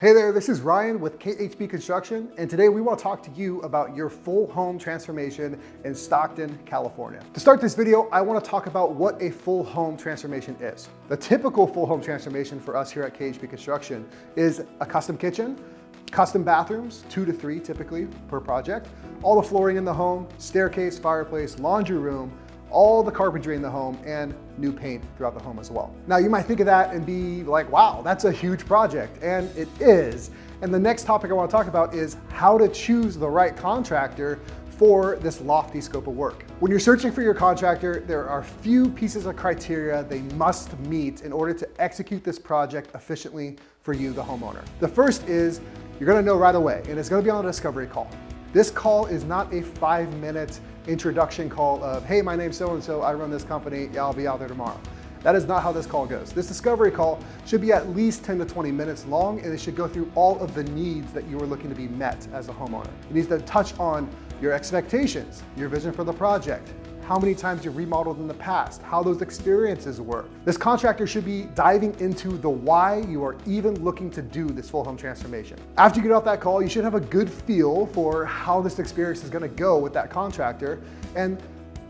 Hey there, this is Ryan with KHB Construction, and today we want to talk to you about your full home transformation in Stockton, California. To start this video, I want to talk about what a full home transformation is. The typical full home transformation for us here at KHB Construction is a custom kitchen, custom bathrooms, 2 to 3 typically per project, all the flooring in the home, staircase, fireplace, laundry room, all the carpentry in the home, and new paint throughout the home as well. Now you might think of that and be like, wow, that's a huge project, and it is. And the next topic I want to talk about is how to choose the right contractor for this lofty scope of work. When you're searching for your contractor, there are few pieces of criteria they must meet in order to execute this project efficiently for you, the homeowner. The first is you're gonna know right away, and it's gonna be on a discovery call. This call is not a 5-minute introduction call of, hey, my name's so-and-so, I run this company, yeah, I'll be out there tomorrow. That is not how this call goes. This discovery call should be at least 10 to 20 minutes long, and it should go through all of the needs that you are looking to be met as a homeowner. It needs to touch on your expectations, your vision for the project, how many times you've remodeled in the past, how those experiences were. This contractor should be diving into the why you are even looking to do this full home transformation. After you get off that call, you should have a good feel for how this experience is gonna go with that contractor. And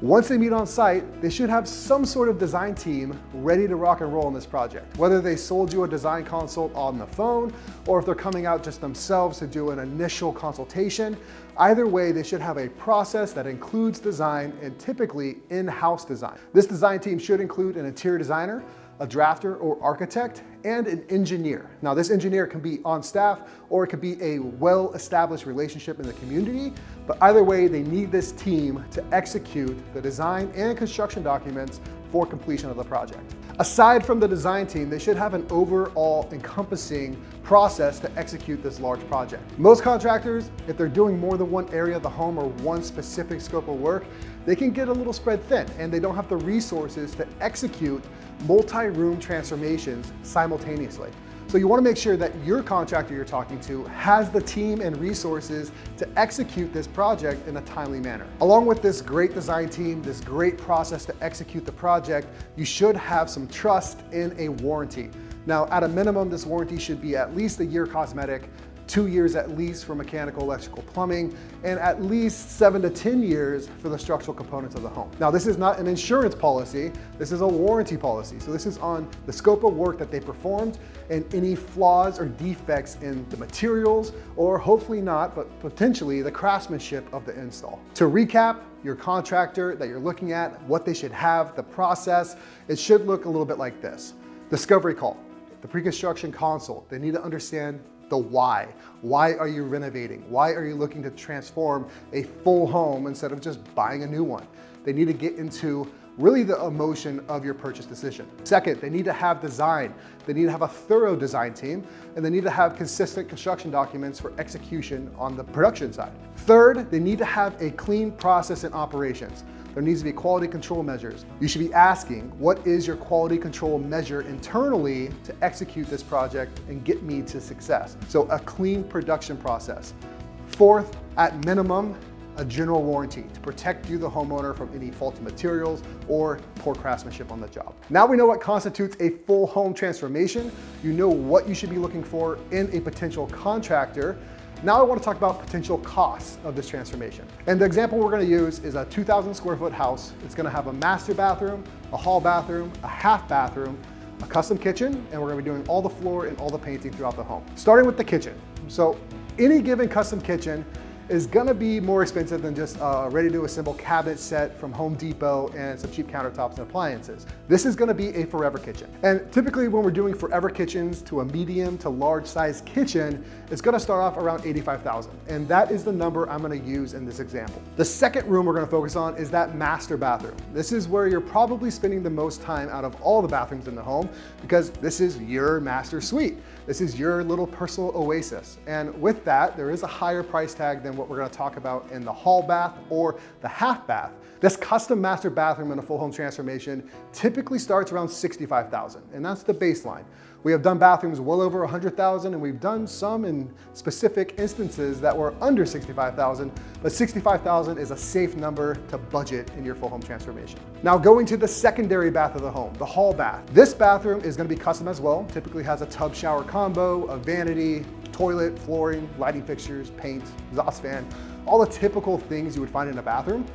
once they meet on site, they should have some sort of design team ready to rock and roll on this project. Whether they sold you a design consult on the phone, or if they're coming out just themselves to do an initial consultation, either way, they should have a process that includes design and typically in-house design. This design team should include an interior designer, a drafter or architect, and an engineer. Now, this engineer can be on staff or it could be a well-established relationship in the community, but either way, they need this team to execute the design and construction documents for completion of the project. Aside from the design team, they should have an overall encompassing process to execute this large project. Most contractors, if they're doing more than one area of the home or one specific scope of work, they can get a little spread thin and they don't have the resources to execute multi-room transformations simultaneously. So you want to make sure that your contractor you're talking to has the team and resources to execute this project in a timely manner. Along with this great design team, this great process to execute the project, you should have some trust in a warranty. Now, at a minimum, this warranty should be at least a year cosmetic, 2 years at least for mechanical, electrical, plumbing, and at least 7 to 10 years for the structural components of the home. Now, this is not an insurance policy, this is a warranty policy. So this is on the scope of work that they performed and any flaws or defects in the materials, or hopefully not, but potentially the craftsmanship of the install. To recap, your contractor that you're looking at, what they should have, the process, it should look a little bit like this. Discovery call, the pre-construction consult, they need to understand the why. Why are you renovating? Why are you looking to transform a full home instead of just buying a new one? They need to get into really the emotion of your purchase decision. Second, they need to have design. They need to have a thorough design team, and they need to have consistent construction documents for execution on the production side. Third, they need to have a clean process in operations. There needs to be quality control measures. You should be asking, what is your quality control measure internally to execute this project and get me to success? So a clean production process. Fourth, at minimum, a general warranty to protect you, the homeowner, from any faulty materials or poor craftsmanship on the job. Now we know what constitutes a full home transformation. You know what you should be looking for in a potential contractor. Now I want to talk about potential costs of this transformation. And the example we're going to use is a 2,000 square foot house. It's going to have a master bathroom, a hall bathroom, a half bathroom, a custom kitchen, and we're going to be doing all the floor and all the painting throughout the home. Starting with the kitchen. So any given custom kitchen is gonna be more expensive than just a ready to assemble cabinet set from Home Depot and some cheap countertops and appliances. This is gonna be a forever kitchen. And typically when we're doing forever kitchens to a medium to large size kitchen, it's gonna start off around $85,000. And that is the number I'm gonna use in this example. The second room we're gonna focus on is that master bathroom. This is where you're probably spending the most time out of all the bathrooms in the home because this is your master suite. This is your little personal oasis. And with that, there is a higher price tag than what we're gonna talk about in the hall bath or the half bath. This custom master bathroom in a full home transformation typically starts around $65,000, and that's the baseline. We have done bathrooms well over $100,000, and we've done some in specific instances that were under $65,000, but $65,000 is a safe number to budget in your full home transformation. Now going to the secondary bath of the home, the hall bath. This bathroom is gonna be custom as well. Typically has a tub shower combo, a vanity, toilet, flooring, lighting fixtures, paint, exhaust fan, all the typical things you would find in a bathroom.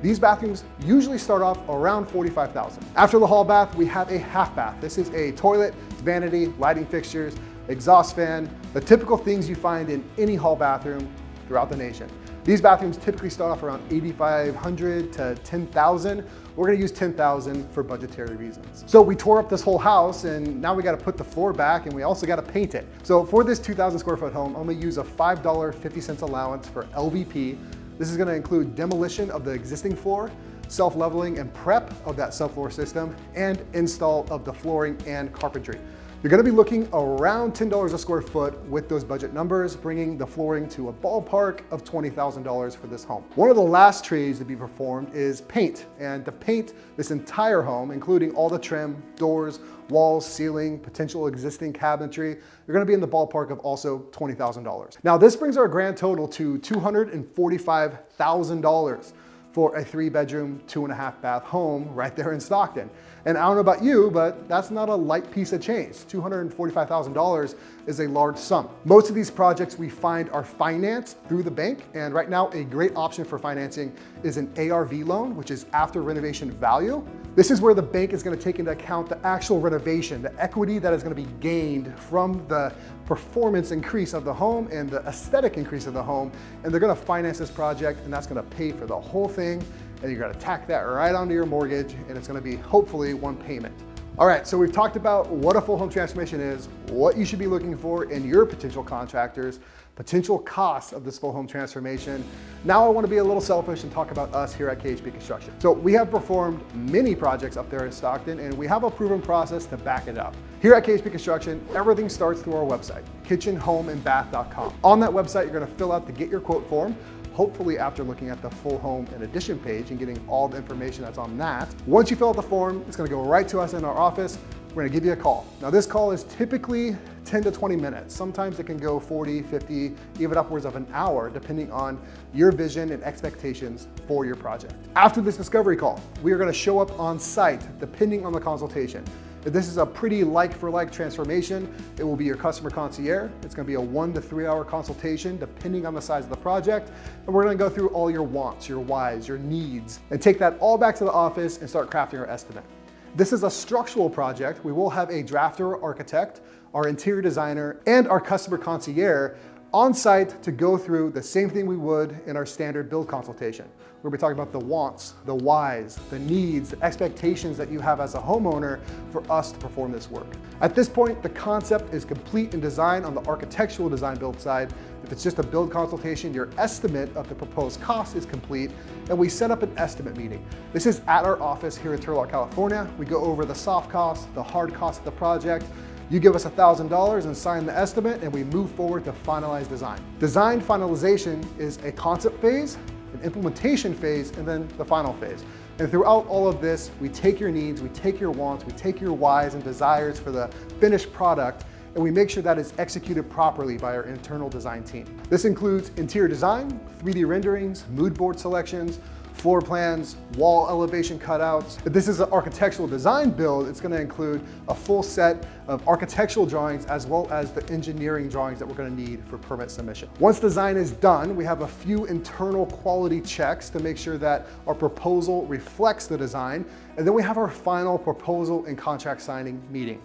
These bathrooms usually start off around $45,000. After the hall bath, we have a half bath. This is a toilet, vanity, lighting fixtures, exhaust fan, the typical things you find in any hall bathroom throughout the nation. These bathrooms typically start off around $8,500 to $10,000. We're gonna use $10,000 for budgetary reasons. So we tore up this whole house and now we gotta put the floor back and we also gotta paint it. So for this 2,000 square foot home, I'm gonna use a $5.50 allowance for LVP. This is gonna include demolition of the existing floor, self-leveling and prep of that subfloor system, and install of the flooring and carpentry. You're gonna be looking around $10 a square foot with those budget numbers, bringing the flooring to a ballpark of $20,000 for this home. One of the last trades to be performed is paint. And to paint this entire home, including all the trim, doors, walls, ceiling, potential existing cabinetry, you're gonna be in the ballpark of also $20,000. Now this brings our grand total to $245,000 for a 3-bedroom, 2.5 bath home right there in Stockton. And I don't know about you, but that's not a light piece of change. $245,000 is a large sum. Most of these projects we find are financed through the bank, and right now a great option for financing is an ARV loan, which is after renovation value. This is where the bank is gonna take into account the actual renovation, the equity that is gonna be gained from the performance increase of the home and the aesthetic increase of the home, and they're gonna finance this project, and that's gonna pay for the whole thing, and you're gonna tack that right onto your mortgage, and it's gonna be hopefully one payment. All right, so we've talked about what a full home transformation is, what you should be looking for in your potential contractors, potential costs of this full home transformation. Now I wanna be a little selfish and talk about us here at KHB Construction. So we have performed many projects up there in Stockton, and we have a proven process to back it up. Here at KHB Construction, everything starts through our website, kitchenhomeandbath.com. On that website, you're gonna fill out the Get Your Quote form, hopefully after looking at the full home and addition page and getting all the information that's on that. Once you fill out the form, it's gonna go right to us in our office. We're gonna give you a call. Now this call is typically 10 to 20 minutes. Sometimes it can go 40, 50, even upwards of an hour, depending on your vision and expectations for your project. After this discovery call, we are gonna show up on site, depending on the consultation. If this is a pretty like-for-like transformation, it will be your customer concierge. It's gonna be a 1 to 3 hour consultation, depending on the size of the project. And we're gonna go through all your wants, your whys, your needs, and take that all back to the office and start crafting our estimate. This is a structural project. We will have a drafter or architect, our interior designer, and our customer concierge on site to go through the same thing we would in our standard build consultation. We'll be talking about the wants, the whys, the needs, the expectations that you have as a homeowner for us to perform this work. At this point, the concept is complete in design on the architectural design build side. If it's just a build consultation, your estimate of the proposed cost is complete, and we set up an estimate meeting. This is at our office here in Turlock, California. We go over the soft costs, the hard costs of the project. You give us $1,000 and sign the estimate, and we move forward to finalize design. Design finalization is a concept phase, an implementation phase, and then the final phase. And throughout all of this, we take your needs, we take your wants, we take your whys and desires for the finished product, and we make sure that it's executed properly by our internal design team. This includes interior design, 3D renderings, mood board selections, floor plans, wall elevation cutouts. If this is an architectural design build, it's gonna include a full set of architectural drawings as well as the engineering drawings that we're gonna need for permit submission. Once design is done, we have a few internal quality checks to make sure that our proposal reflects the design, and then we have our final proposal and contract signing meeting.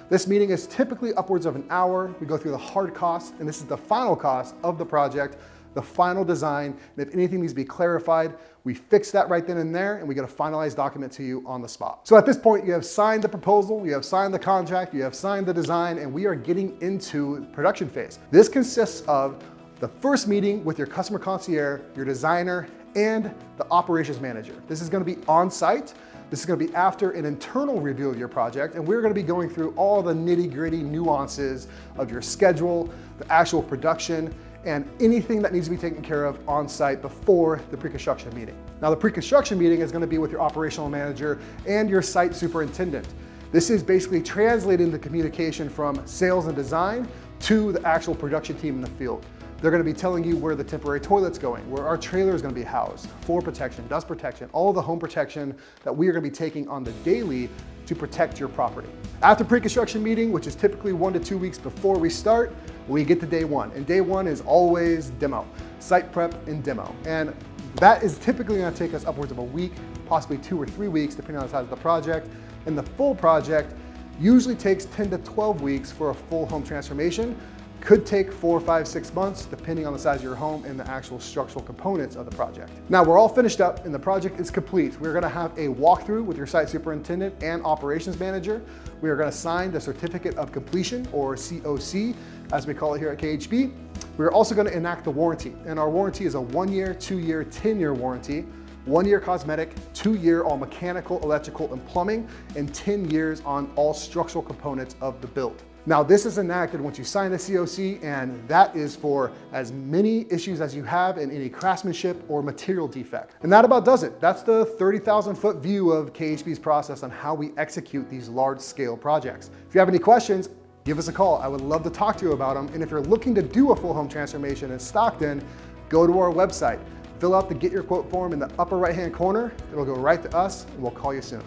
This meeting is typically upwards of an hour. We go through the hard costs, and this is the final cost of the project, the final design, and if anything needs to be clarified, we fix that right then and there, and we get a finalized document to you on the spot. So at this point, you have signed the proposal, you have signed the contract, you have signed the design, and we are getting into the production phase. This consists of the first meeting with your customer concierge, your designer, and the operations manager. This is gonna be on site. This is gonna be after an internal review of your project, and we're gonna be going through all the nitty-gritty nuances of your schedule, the actual production, and anything that needs to be taken care of on site before the pre-construction meeting. Now, the pre-construction meeting is gonna be with your operational manager and your site superintendent. This is basically translating the communication from sales and design to the actual production team in the field. They're gonna be telling you where the temporary toilet's going, where our trailer is gonna be housed, floor protection, dust protection, all the home protection that we are gonna be taking on the daily to protect your property. After pre-construction meeting, which is typically 1 to 2 weeks before we start, we get to day one. And day one is always demo, site prep and demo. And that is typically gonna take us upwards of a week, possibly 2 or 3 weeks, depending on the size of the project. And the full project usually takes 10 to 12 weeks for a full home transformation. Could take 4, 5, 6 months, depending on the size of your home and the actual structural components of the project. Now we're all finished up and the project is complete. We're gonna have a walkthrough with your site superintendent and operations manager. We are gonna sign the certificate of completion, or COC, as we call it here at KHB. We're also gonna enact the warranty, and our warranty is a 1-year, 2-year, 10-year warranty. 1-year cosmetic, 2-year all mechanical, electrical, and plumbing, and 10 years on all structural components of the build. Now this is enacted once you sign the COC, and that is for as many issues as you have in any craftsmanship or material defect. And that about does it. That's the 30,000 foot view of KHB's process on how we execute these large scale projects. If you have any questions, give us a call. I would love to talk to you about them. And if you're looking to do a full home transformation in Stockton, go to our website. Fill out the Get Your Quote form in the upper right-hand corner. It'll go right to us, and we'll call you soon.